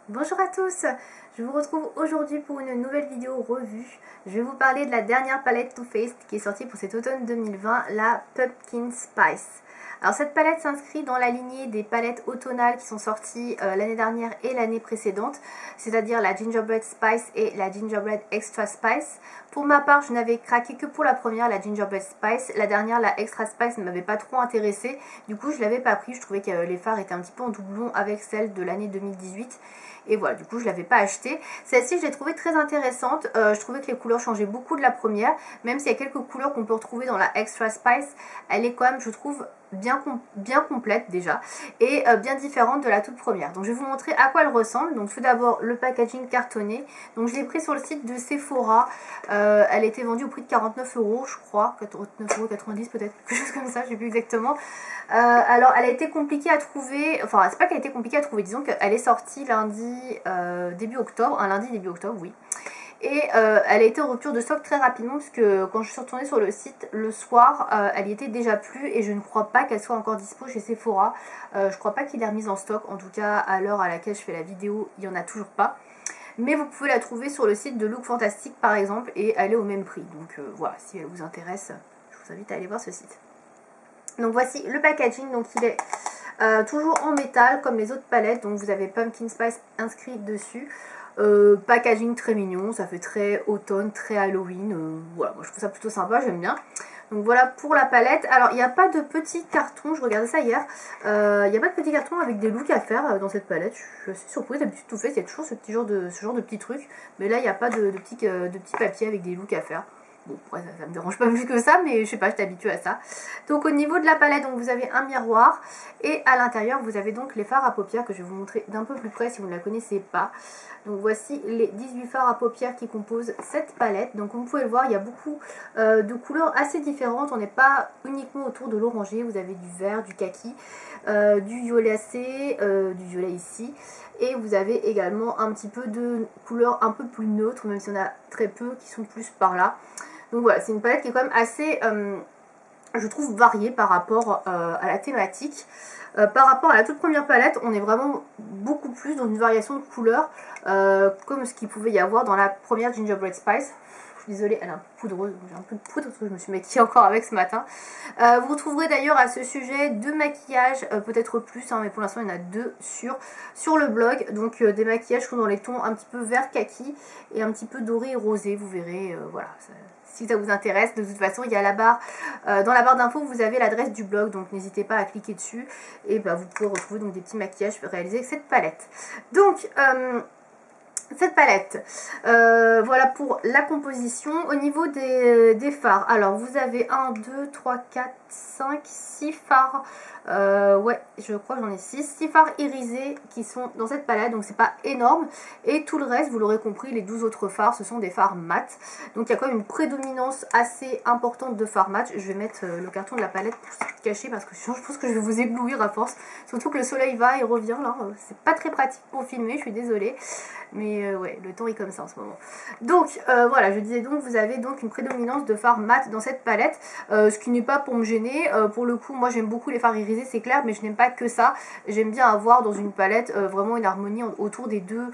Bonjour à tous, je vous retrouve aujourd'hui pour une nouvelle vidéo revue. Je vais vous parler de la dernière palette Too Faced qui est sortie pour cet automne 2020, la Pumpkin Spice. Alors cette palette s'inscrit dans la lignée des palettes automnales qui sont sorties l'année dernière et l'année précédente, c'est-à-dire la Gingerbread Spice et la Gingerbread Extra Spice. Pour ma part, je n'avais craqué que pour la première, la Gingerbread Spice. La dernière, la Extra Spice, ne m'avait pas trop intéressée. Du coup, je ne l'avais pas pris. Je trouvais que les fards étaient un petit peu en doublon avec celle de l'année 2018. Et voilà, du coup, je ne l'avais pas achetée. Celle-ci, je l'ai trouvée très intéressante. Je trouvais que les couleurs changeaient beaucoup de la première. Même s'il y a quelques couleurs qu'on peut retrouver dans la Extra Spice, elle est quand même, je trouve, bien complète déjà. Et bien différente de la toute première. Donc, je vais vous montrer à quoi elle ressemble. Donc, tout d'abord, le packaging cartonné. Donc, je l'ai pris sur le site de Sephora. Elle était vendue au prix de 49 €, je crois. 49,90 € peut-être. Quelque chose comme ça, je ne sais plus exactement. Alors, elle a été compliquée à trouver. Enfin, c'est pas qu'elle a été compliquée à trouver. Disons qu'elle est sortie lundi début octobre. Un lundi début octobre, oui. Et elle a été en rupture de stock très rapidement puisque quand je suis retournée sur le site le soir, elle y était déjà plus et je ne crois pas qu'elle soit encore dispo chez Sephora. Je crois pas qu'il est remis en stock, en tout cas à l'heure à laquelle je fais la vidéo, il n'y en a toujours pas. Mais vous pouvez la trouver sur le site de Look Fantastic par exemple et elle est au même prix. Donc voilà, si elle vous intéresse, je vous invite à aller voir ce site. Donc voici le packaging, donc il est toujours en métal comme les autres palettes, donc vous avez Pumpkin Spice inscrit dessus. Packaging très mignon, ça fait très automne, très Halloween, voilà, moi je trouve ça plutôt sympa, j'aime bien. Donc voilà pour la palette. Alors il n'y a pas de petits cartons, je regardais ça hier, il n'y a pas de petits cartons avec des looks à faire dans cette palette. Je suis assez surprise, d'habitude tout fait, il y a toujours ce genre de petits trucs, mais là il n'y a pas de petits papiers avec des looks à faire. Bon, après, ça me dérange pas plus que ça, mais je sais pas, je suis habituée à ça. Donc au niveau de la palette, donc, vous avez un miroir et à l'intérieur, vous avez donc les fards à paupières que je vais vous montrer d'un peu plus près si vous ne la connaissez pas. Donc voici les 18 fards à paupières qui composent cette palette. Donc comme vous pouvez le voir, il y a beaucoup de couleurs assez différentes. On n'est pas uniquement autour de l'orangé, vous avez du vert, du kaki, du violacé, du violet ici. Et vous avez également un petit peu de couleurs un peu plus neutres, même si on a très peu qui sont plus par là. Donc voilà, c'est une palette qui est quand même assez, je trouve, variée par rapport à la thématique. Par rapport à la toute première palette, on est vraiment beaucoup plus dans une variation de couleurs, comme ce qu'il pouvait y avoir dans la première Gingerbread Spice. Je suis désolée, elle est un peu poudreuse, j'ai un peu de poudre parce que je me suis maquillée encore avec ce matin. Vous retrouverez d'ailleurs à ce sujet deux maquillages, peut-être plus, hein, mais pour l'instant il y en a deux sur le blog. Donc des maquillages qui sont dans les tons un petit peu vert kaki et un petit peu doré et rosé, vous verrez, voilà. Si ça vous intéresse, de toute façon il y a la barre, dans la barre d'infos vous avez l'adresse du blog, donc n'hésitez pas à cliquer dessus et bah, vous pouvez retrouver donc des petits maquillages réalisés avec cette palette. Donc cette palette, voilà pour la composition. Au niveau des fards, alors vous avez 1, 2, 3, 4, 5, 6 fards, ouais je crois que j'en ai 6 fards irisés qui sont dans cette palette, donc c'est pas énorme, et tout le reste vous l'aurez compris, les 12 autres fards ce sont des fards mat, donc il y a quand même une prédominance assez importante de fards mat. Je vais mettre le carton de la palette pour se cacher parce que sinon je pense que je vais vous éblouir à force, surtout que le soleil va et revient là, c'est pas très pratique pour filmer, je suis désolée, mais ouais, le temps est comme ça en ce moment. Donc voilà, je disais donc, vous avez donc une prédominance de fards mat dans cette palette, ce qui n'est pas pour me gêner. Pour le coup, moi j'aime beaucoup les fards irisés, c'est clair, mais je n'aime pas que ça. J'aime bien avoir dans une palette vraiment une harmonie autour des deux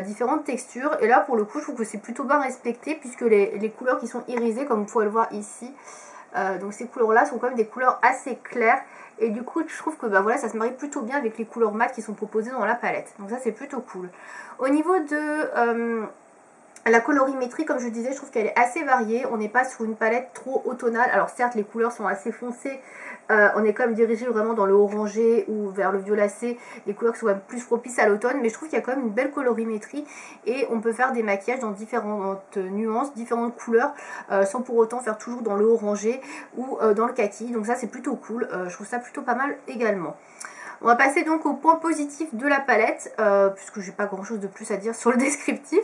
différentes textures. Et là, pour le coup, je trouve que c'est plutôt bien respecté, puisque les couleurs qui sont irisées, comme vous pouvez le voir ici, donc ces couleurs-là sont quand même des couleurs assez claires. Et du coup, je trouve que bah, voilà, ça se marie plutôt bien avec les couleurs mat qui sont proposées dans la palette. Donc ça, c'est plutôt cool. Au niveau de la colorimétrie, comme je disais, je trouve qu'elle est assez variée. On n'est pas sur une palette trop automnale. Alors certes, les couleurs sont assez foncées. On est quand même dirigé vraiment dans le orangé ou vers le violacé. Les couleurs qui sont même plus propices à l'automne. Mais je trouve qu'il y a quand même une belle colorimétrie. Et on peut faire des maquillages dans différentes nuances, différentes couleurs. Sans pour autant faire toujours dans le orangé ou dans le kaki. Donc ça, c'est plutôt cool. Je trouve ça plutôt pas mal également. On va passer donc au point positif de la palette, puisque j'ai pas grand chose de plus à dire sur le descriptif.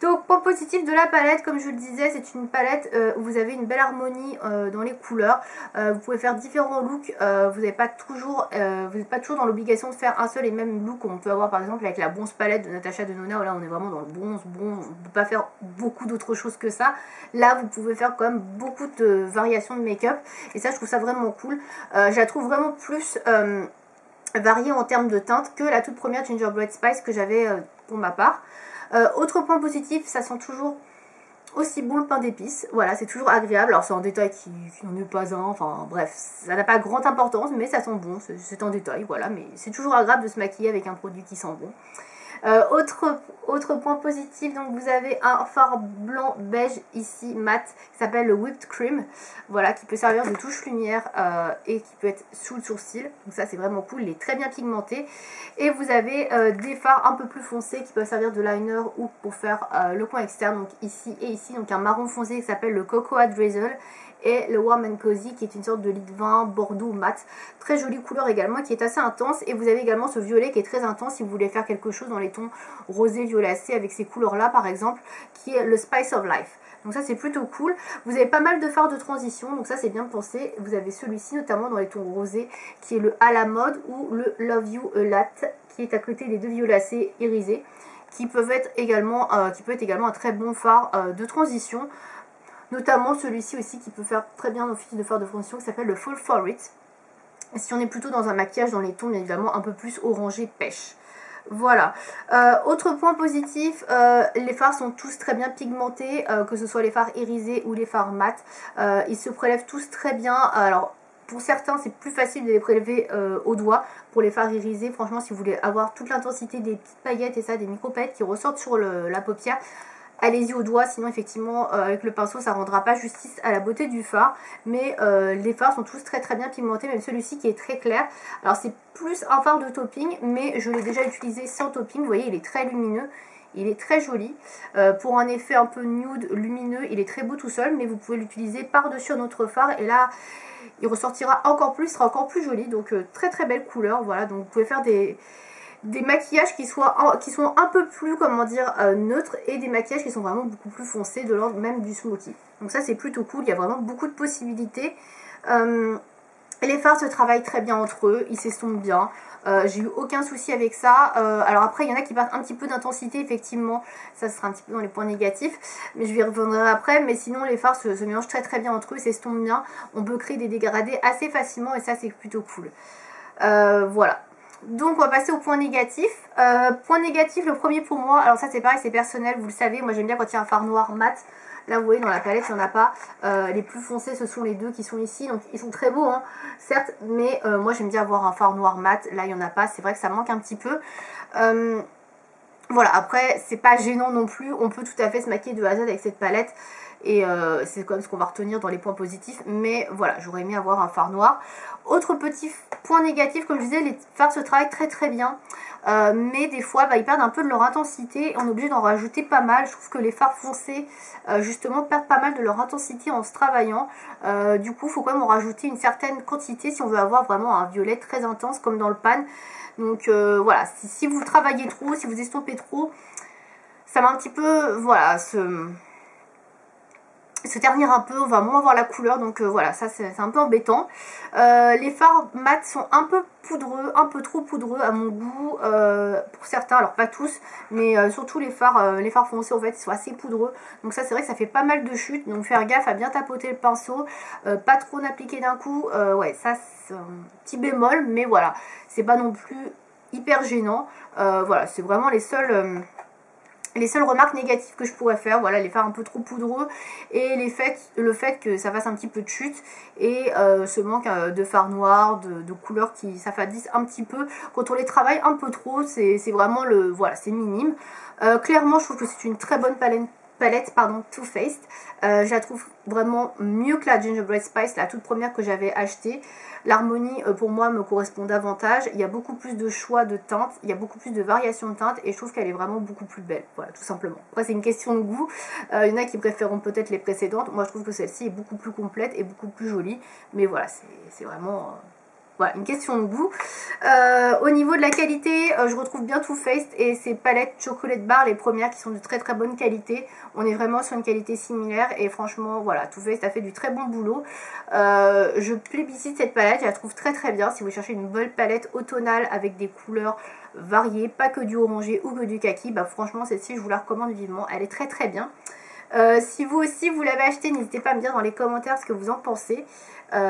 Donc point positif de la palette, comme je le disais, c'est une palette où vous avez une belle harmonie dans les couleurs. Vous pouvez faire différents looks, vous n'êtes pas toujours dans l'obligation de faire un seul et même look qu'on peut avoir par exemple avec la bronze palette de Natasha Denona, où là on est vraiment dans le bronze, on ne peut pas faire beaucoup d'autres choses que ça. Là vous pouvez faire quand même beaucoup de variations de make-up et ça je trouve ça vraiment cool. Je la trouve vraiment plus variée en termes de teinte que la toute première Gingerbread Spice que j'avais pour ma part. Autre point positif, ça sent toujours aussi bon le pain d'épices. Voilà, c'est toujours agréable. Alors c'est un détail qui n'en est pas un, enfin bref, ça n'a pas grande importance, mais ça sent bon, c'est un détail, voilà. Mais c'est toujours agréable de se maquiller avec un produit qui sent bon. Autre point positif, donc vous avez un fard blanc beige ici mat qui s'appelle le Whipped Cream, voilà, qui peut servir de touche lumière et qui peut être sous le sourcil, donc ça c'est vraiment cool, il est très bien pigmenté. Et vous avez des fards un peu plus foncés qui peuvent servir de liner ou pour faire le coin externe, donc ici et ici, donc un marron foncé qui s'appelle le Cocoa Drizzle et le Warm and Cozy qui est une sorte de lit de vin bordeaux mat, très jolie couleur également qui est assez intense. Et vous avez également ce violet qui est très intense si vous voulez faire quelque chose dans les tons rosé violacé avec ces couleurs là par exemple, qui est le Spice of Life. Donc ça c'est plutôt cool. Vous avez pas mal de fards de transition, donc ça c'est bien pensé. Vous avez celui-ci notamment dans les tons rosés qui est le à la mode, ou le Love You a Lot qui est à côté des deux violacés irisés, qui peut être également un très bon fard de transition. Notamment celui-ci aussi qui peut faire très bien office de fard de transition qui s'appelle le Fall For It. Si on est plutôt dans un maquillage dans les tons bien évidemment un peu plus orangé pêche. Voilà. Autre point positif, les fards sont tous très bien pigmentés, que ce soit les fards irisés ou les fards mat. Ils se prélèvent tous très bien. Alors pour certains c'est plus facile de les prélever au doigt. Pour les fards irisés, franchement si vous voulez avoir toute l'intensité des petites paillettes et ça, des micro paillettes qui ressortent sur la paupière, allez-y au doigt, sinon effectivement avec le pinceau ça rendra pas justice à la beauté du fard. Mais les fards sont tous très bien pigmentés, même celui-ci qui est très clair. Alors c'est plus un fard de topping, mais je l'ai déjà utilisé sans topping. Vous voyez, il est très lumineux, il est très joli. Pour un effet un peu nude, lumineux, il est très beau tout seul, mais vous pouvez l'utiliser par-dessus un autre fard et là il ressortira encore plus, il sera encore plus joli. Donc très belle couleur, voilà. Donc vous pouvez faire des maquillages qui sont un peu plus, comment dire, neutres, et des maquillages qui sont vraiment beaucoup plus foncés, de l'ordre même du smoky. Donc ça c'est plutôt cool, il y a vraiment beaucoup de possibilités. Les fards se travaillent très bien entre eux, ils s'estompent bien. J'ai eu aucun souci avec ça. Alors après il y en a qui perdent un petit peu d'intensité, effectivement, ça sera un petit peu dans les points négatifs, mais je vais y revenir après. Mais sinon les fards se mélangent très bien entre eux, s'estompent bien, on peut créer des dégradés assez facilement et ça c'est plutôt cool. Voilà. Donc on va passer au point négatif. Point négatif, le premier pour moi, alors ça c'est pareil, c'est personnel, vous le savez, moi j'aime bien quand il y a un fard noir mat. Là vous voyez dans la palette il n'y en a pas. Les plus foncés ce sont les deux qui sont ici, donc ils sont très beaux hein, certes, mais moi j'aime bien avoir un fard noir mat. Là il n'y en a pas, c'est vrai que ça manque un petit peu. Voilà, après c'est pas gênant non plus, on peut tout à fait se maquiller de A à Z avec cette palette. Et c'est quand même ce qu'on va retenir dans les points positifs. Mais voilà, j'aurais aimé avoir un fard noir. Autre petit point négatif, comme je disais, les fards se travaillent très bien. Mais des fois, ils perdent un peu de leur intensité. On est obligé d'en rajouter pas mal. Je trouve que les fards foncés, justement, perdent pas mal de leur intensité en se travaillant. Du coup, il faut quand même en rajouter une certaine quantité si on veut avoir vraiment un violet très intense comme dans le pan. Donc voilà, si vous travaillez trop, si vous estompez trop, ça va un petit peu, voilà, se ternir un peu, on va moins voir la couleur, donc voilà, ça c'est un peu embêtant. Les fards mat sont un peu poudreux, un peu trop poudreux à mon goût, pour certains, alors pas tous, mais surtout les fards foncés en fait, ils sont assez poudreux, donc ça c'est vrai que ça fait pas mal de chutes, donc faire gaffe à bien tapoter le pinceau, pas trop en appliquer d'un coup, ouais, ça c'est un petit bémol, mais voilà, c'est pas non plus hyper gênant. Voilà, c'est vraiment les seules remarques négatives que je pourrais faire, voilà, les fards un peu trop poudreux et le fait que ça fasse un petit peu de chute et ce manque de fard noir, de couleurs qui s'affadissent un petit peu. Quand on les travaille un peu trop, c'est vraiment voilà, c'est minime. Clairement, je trouve que c'est une très bonne palette Too Faced. Je la trouve vraiment mieux que la Gingerbread Spice, la toute première que j'avais achetée. L'harmonie pour moi me correspond davantage, il y a beaucoup plus de choix de teintes, il y a beaucoup plus de variations de teintes et je trouve qu'elle est vraiment beaucoup plus belle, voilà, tout simplement. Après c'est une question de goût, il y en a qui préféreront peut-être les précédentes, moi je trouve que celle-ci est beaucoup plus complète et beaucoup plus jolie, mais voilà, c'est vraiment... Voilà, une question de goût. Au niveau de la qualité, je retrouve bien Too Faced et ces palettes Chocolate Bar, les premières qui sont de très bonne qualité. On est vraiment sur une qualité similaire et franchement, voilà, Too Faced a fait du très bon boulot. Je plébiscite cette palette, je la trouve très bien. Si vous cherchez une belle palette automnale avec des couleurs variées, pas que du orangé ou que du kaki, franchement celle-ci je vous la recommande vivement, elle est très bien. Si vous aussi vous l'avez acheté, n'hésitez pas à me dire dans les commentaires ce que vous en pensez.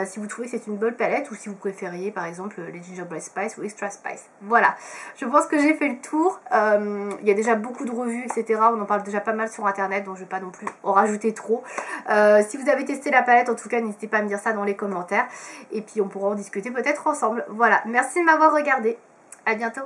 Si vous trouvez que c'est une bonne palette ou si vous préfériez par exemple les Gingerbread Spice ou Extra Spice. Voilà, je pense que j'ai fait le tour. Il y a déjà beaucoup de revues, etc. On en parle déjà pas mal sur internet, donc je ne vais pas non plus en rajouter trop. Si vous avez testé la palette, en tout cas, n'hésitez pas à me dire ça dans les commentaires. Et puis on pourra en discuter peut-être ensemble. Voilà, merci de m'avoir regardé. À bientôt.